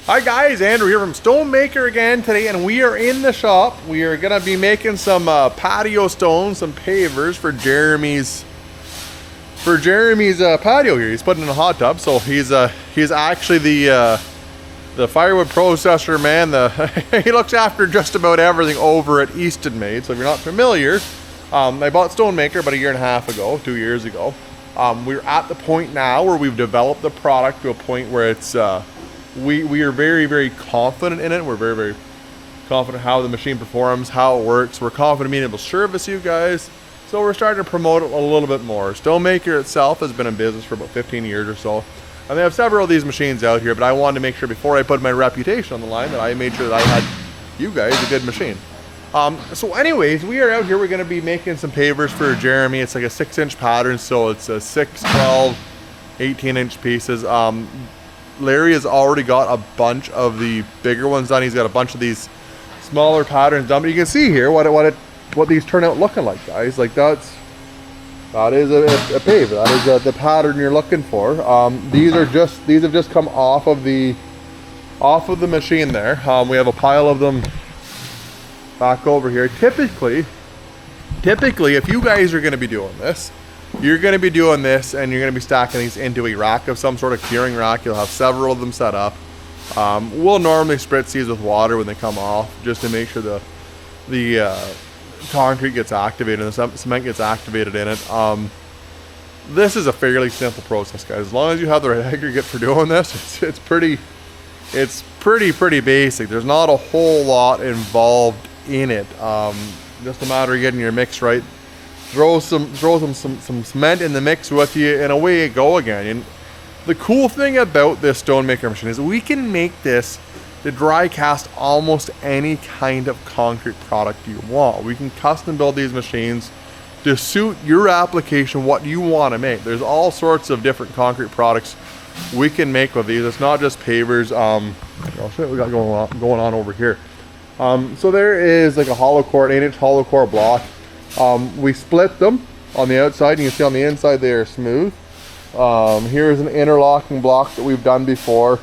Hi guys, Andrew here from Stonemaker again today, and we are in the shop. We are gonna be making some patio stones, some pavers for Jeremy's patio here. He's putting in a hot tub, so he's actually the firewood processor man. He looks after just about everything over at Easton Made. So if you're not familiar, I bought Stonemaker about 1.5 years ago, 2 years ago. We're at the point now where we've developed the product to a point where it's we are very, very confident in it. We're very, very confident how the machine performs, how it works. We're confident being able to service you guys. So we're starting to promote it a little bit more. Stonemaker itself has been in business for about 15 years or so. And they have several of these machines out here, but I wanted to make sure before I put my reputation on the line that I made sure that I had you guys a good machine. So anyways, we are out here. We're going to be making some pavers for Jeremy. It's like a 6-inch pattern, so it's a 6, 12, 18-inch pieces. Larry has already got a bunch of the bigger ones done. He's got a bunch of these smaller patterns done, but you can see here what these turn out looking like, guys. Like that is a paver. That is the pattern you're looking for. These have just come off of the machine there. We have a pile of them back over here. Typically, if you guys are going to be doing this, you're going to be doing this and you're going to be stacking these into a rack of some sort of curing rack. You'll have several of them set up. We'll normally spritz these with water when they come off, just to make sure the concrete gets activated and the cement gets activated in it. This is a fairly simple process, guys. As long as you have the right aggregate for doing this, it's pretty basic. There's not a whole lot involved in it. Just a matter of getting your mix right. Throw some cement in the mix with you, and away you go again. And the cool thing about this Stonemaker machine is we can make this to dry cast almost any kind of concrete product you want. We can custom build these machines to suit your application, what you want to make. There's all sorts of different concrete products we can make with these. It's not just pavers. I'll show you what we got going on over here. So there is like a hollow core, 8-inch hollow core block. We split them on the outside, and you can see on the inside they are smooth. Here's an interlocking block that we've done before.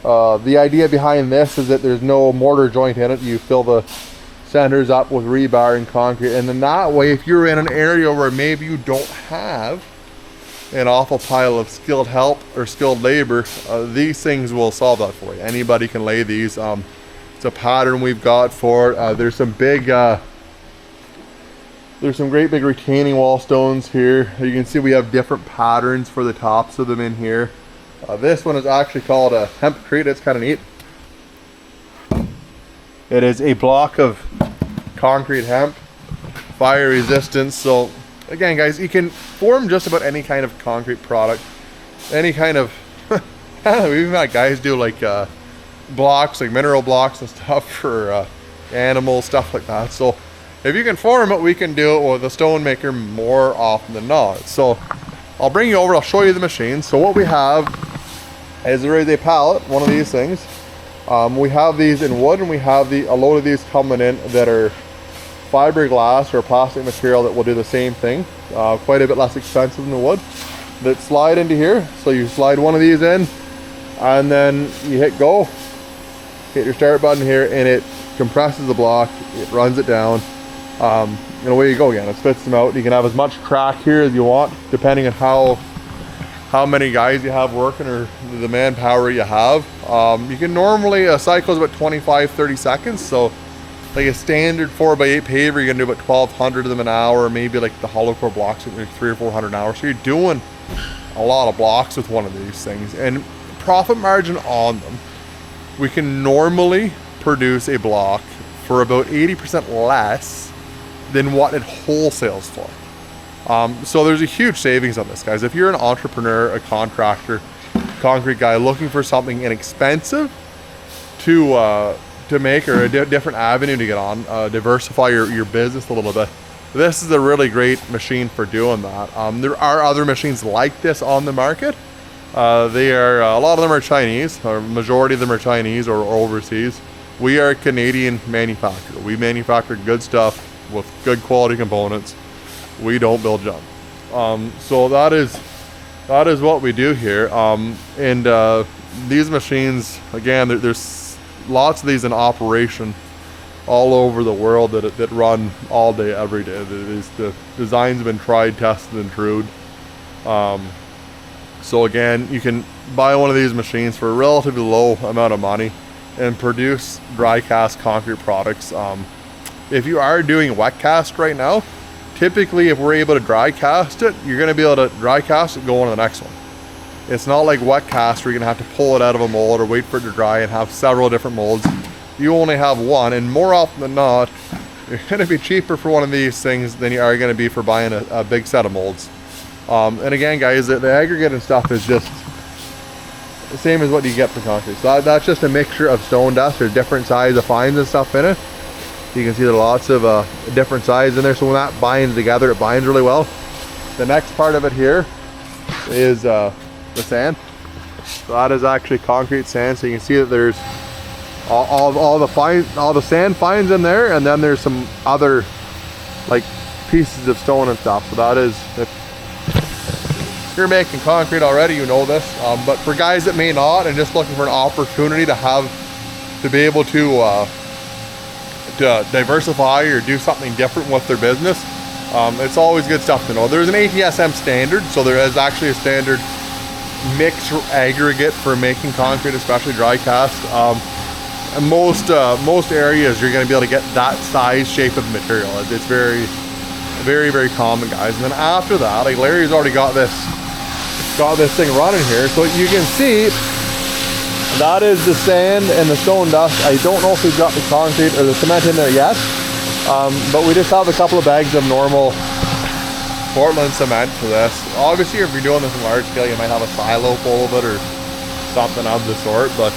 The idea behind this is that there's no mortar joint in it. You fill the centers up with rebar and concrete, and then that way, if you're in an area where maybe you don't have an awful pile of skilled help or skilled labor, these things will solve that for you. Anybody can lay these. It's a pattern we've got for it. There's some great big retaining wall stones here. You can see we have different patterns for the tops of them in here. This one is actually called a hempcrete. It's kind of neat. It is a block of concrete hemp, fire resistance. So again, guys, you can form just about any kind of concrete product, any kind of we've even had guys do like blocks, like mineral blocks and stuff for animals, stuff like that. So if you can form it, we can do it with a Stonemaker more often than not. So I'll bring you over, I'll show you the machine. So what we have is there is a pallet, one of these things. We have these in wood, and we have a load of these coming in that are fiberglass or plastic material that will do the same thing. Quite a bit less expensive than the wood. That slide into here. So you slide one of these in, and then you hit go. Hit your start button here, and it compresses the block, it runs it down. And away you go again. It spits them out. You can have as much crack here as you want, depending on how many guys you have working or the manpower you have. You can normally, a cycle is about 25-30 seconds. So like a standard 4x8 paver, you're gonna do about 1,200 of them an hour. Maybe like the hollow core blocks, like 300 or 400 an hour. So you're doing a lot of blocks with one of these things. And profit margin on them, we can normally produce a block for about 80% less than what it wholesales for. So there's a huge savings on this, guys. If you're an entrepreneur, a contractor, concrete guy looking for something inexpensive to make, or a different avenue to get on, diversify your business a little bit, this is a really great machine for doing that. There are other machines like this on the market. They are a lot of them are Chinese, or majority of them are Chinese or overseas. We are a Canadian manufacturer. We manufacture good stuff with good quality components. We don't build junk. So that is what we do here. And these machines, again, there's lots of these in operation all over the world that run all day, every day. The designs have been tried, tested, and trued. So again, you can buy one of these machines for a relatively low amount of money and produce dry cast concrete products. If you are doing wet cast right now, typically if we're able to dry cast it, you're going to be able to dry cast it, go on to the next one. It's not like wet cast where you're going to have to pull it out of a mold or wait for it to dry and have several different molds. You only have one, and more often than not, you're going to be cheaper for one of these things than you are going to be for buying a big set of molds. And again, guys, the aggregate and stuff is just the same as what you get for concrete. So that's just a mixture of stone dust. There's different sizes of fines and stuff in it. You can see there are lots of different sizes in there. So when that binds together, it binds really well. The next part of it here is the sand. So that is actually concrete sand. So you can see that there's all the sand fines in there, and then there's some other like pieces of stone and stuff. So that is, if you're making concrete already, you know this. But for guys that may not and just looking for an opportunity to be able to diversify or do something different with their business, it's always good stuff to know. There's an ATSM standard, so there is actually a standard mix or aggregate for making concrete, especially dry cast. And most areas you're going to be able to get that size, shape of material. It's very, very, very common, guys. And then after that, like Larry's already got this thing running here, so you can see that is the sand and the stone dust. I don't know if we've got the concrete or the cement in there yet, but we just have a couple of bags of normal Portland cement for this. Obviously, if you're doing this in large scale, you might have a silo full of it or something of the sort, but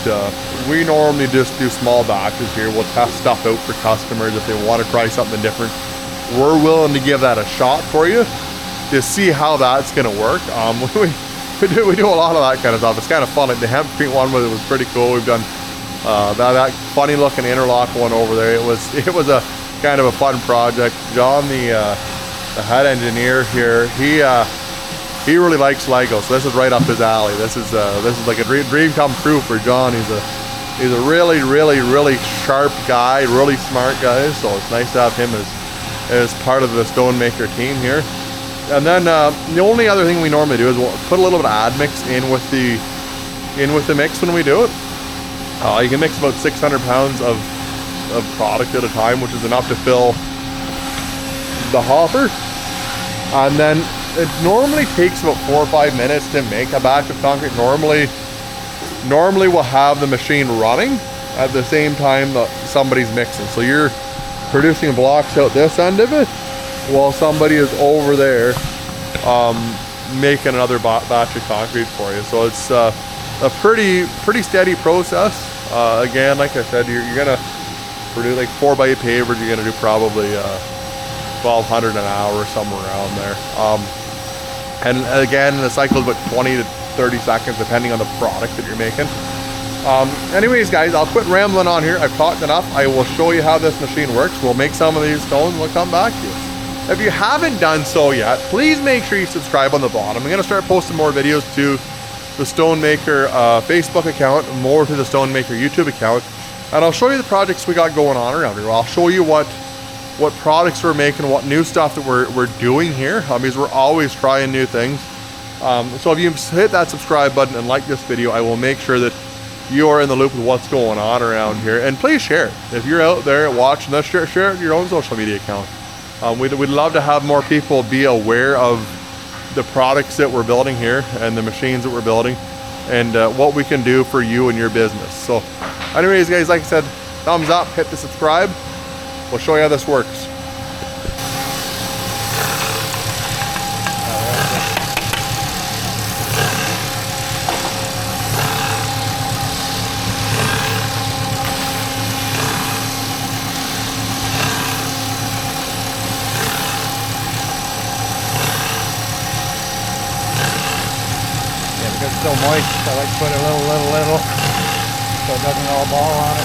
we normally just do small batches here. We'll test stuff out for customers if they want to try something different. We're willing to give that a shot for you to see how that's going to work. We do a lot of that kind of stuff. It's kind of fun. Like the hempcrete one was pretty cool. We've done that funny looking interlock one over there. It was a kind of a fun project. John, the head engineer here, he really likes Lego, so this is right up his alley. This is like a dream come true for John. He's a really, really, really sharp guy, really smart guy. So it's nice to have him as part of the Stonemaker team here. And then the only other thing we normally do is we'll put a little bit of admix in with the mix when we do it. You can mix about 600 pounds of product at a time, which is enough to fill the hopper. And then it normally takes about 4 or 5 minutes to make a batch of concrete. Normally we'll have the machine running at the same time that somebody's mixing. So you're producing blocks out this end of it, while somebody is over there making another batch of concrete for you. So it's a pretty steady process. Again, like I said, you're gonna produce like 4x8 pavers. You're gonna do probably 1,200 an hour, somewhere around there. And again, the cycle is about 20 to 30 seconds depending on the product that you're making. Anyways, guys, I'll quit rambling on here. I've talked enough. I will show you how this machine works. We'll make some of these stones and we'll come back to you. If you haven't done so yet, please make sure you subscribe on the bottom. I'm going to start posting more videos to the Stonemaker Facebook account, more to the Stonemaker YouTube account, and I'll show you the projects we got going on around here. I'll show you what products we're making, what new stuff that we're doing here, because we're always trying new things. So if you hit that subscribe button and like this video, I will make sure that you are in the loop with what's going on around here. And please share it. If you're out there watching this, share it with your own social media account. We'd love to have more people be aware of the products that we're building here and the machines that we're building and what we can do for you and your business. So anyways, guys, like I said, thumbs up, hit the subscribe. We'll show you how this works. Because it's so moist, I like to put a little so it doesn't all ball on it.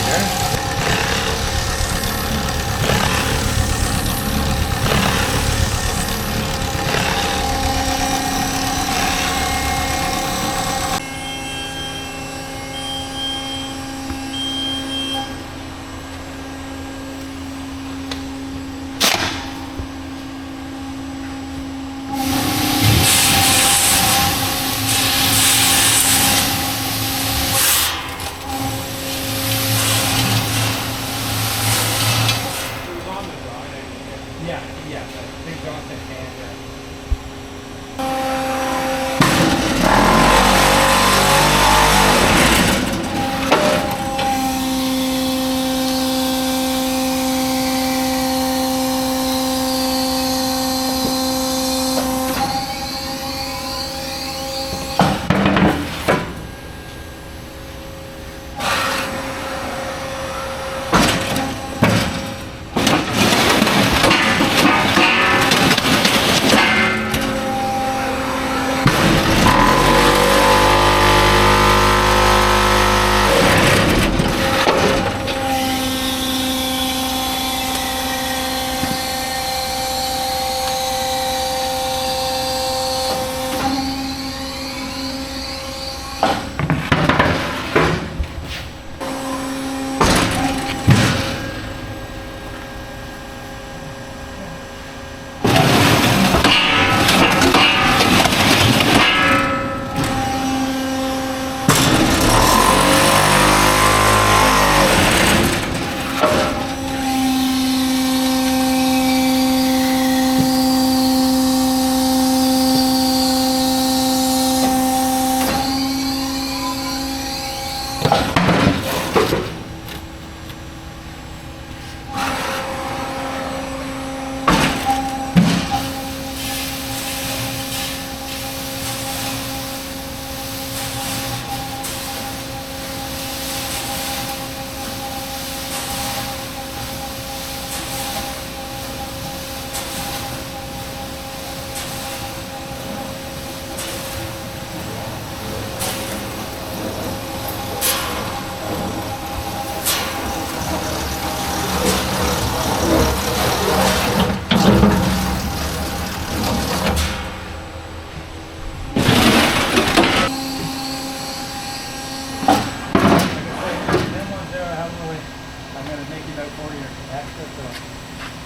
right there. Yeah, yeah, I think Johnson can.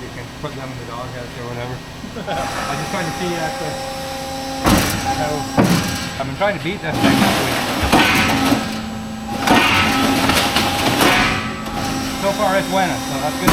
You can put them in the doghouse or whatever. I was just trying to see how I've been trying to beat this thing this week. So far it's winning, so that's good.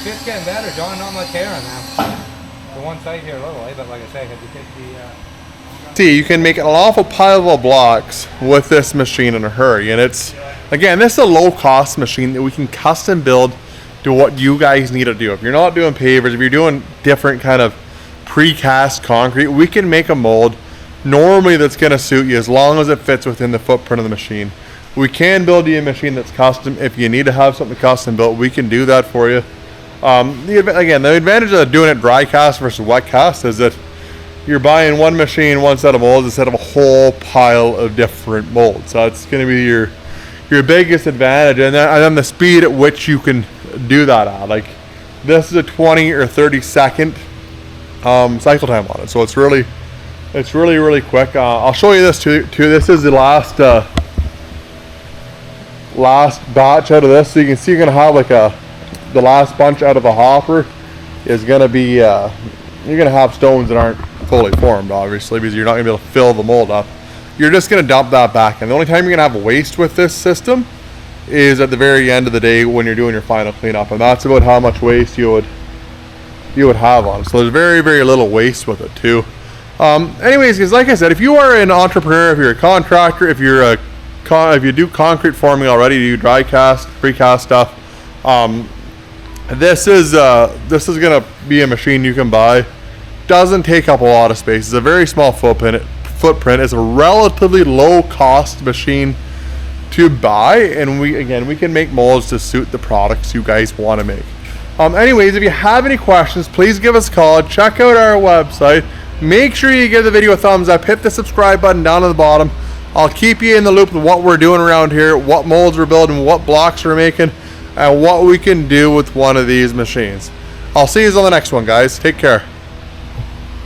It's just getting better, John. Not much hair on them. The one side here a little, but like I say, if you take the See, you can make an awful pile of blocks with this machine in a hurry, and it's, again, this is a low cost machine that we can custom build to what you guys need to do. If you're not doing pavers, if you're doing different kind of precast concrete, we can make a mold normally that's going to suit you as long as it fits within the footprint of the machine. We can build you a machine that's custom. If you need to have something custom built, we can do that for you. Again, the advantage of doing it dry cast versus wet cast is that you're buying one machine, one set of molds, instead of a whole pile of different molds. So it's going to be your biggest advantage, and then the speed at which you can do that at. Like, this is a 20 or 30 second cycle time on it, so it's really quick. I'll show you this too. This is the last batch out of this, so you can see you're gonna have like the last bunch out of the hopper is gonna be you're gonna have stones that aren't fully formed, obviously, because you're not gonna be able to fill the mold up. You're just gonna dump that back, and the only time you're gonna have waste with this system is at the very end of the day when you're doing your final cleanup, and that's about how much waste you would have on it. So there's very, very little waste with it too. Anyways, because like I said, if you are an entrepreneur, if you're a contractor, if you do concrete forming already, you do dry cast, precast stuff, this is gonna be a machine you can buy. Doesn't take up a lot of space. It's a very small footprint. It's a relatively low cost machine to buy, and we can make molds to suit the products you guys want to make. Anyways, if you have any questions, please give us a call. Check out our website. Make sure you give the video a thumbs up. Hit the subscribe button down at the bottom. I'll keep you in the loop with what we're doing around here, what molds we're building, what blocks we're making, and what we can do with one of these machines. I'll see you on the next one, guys. Take care.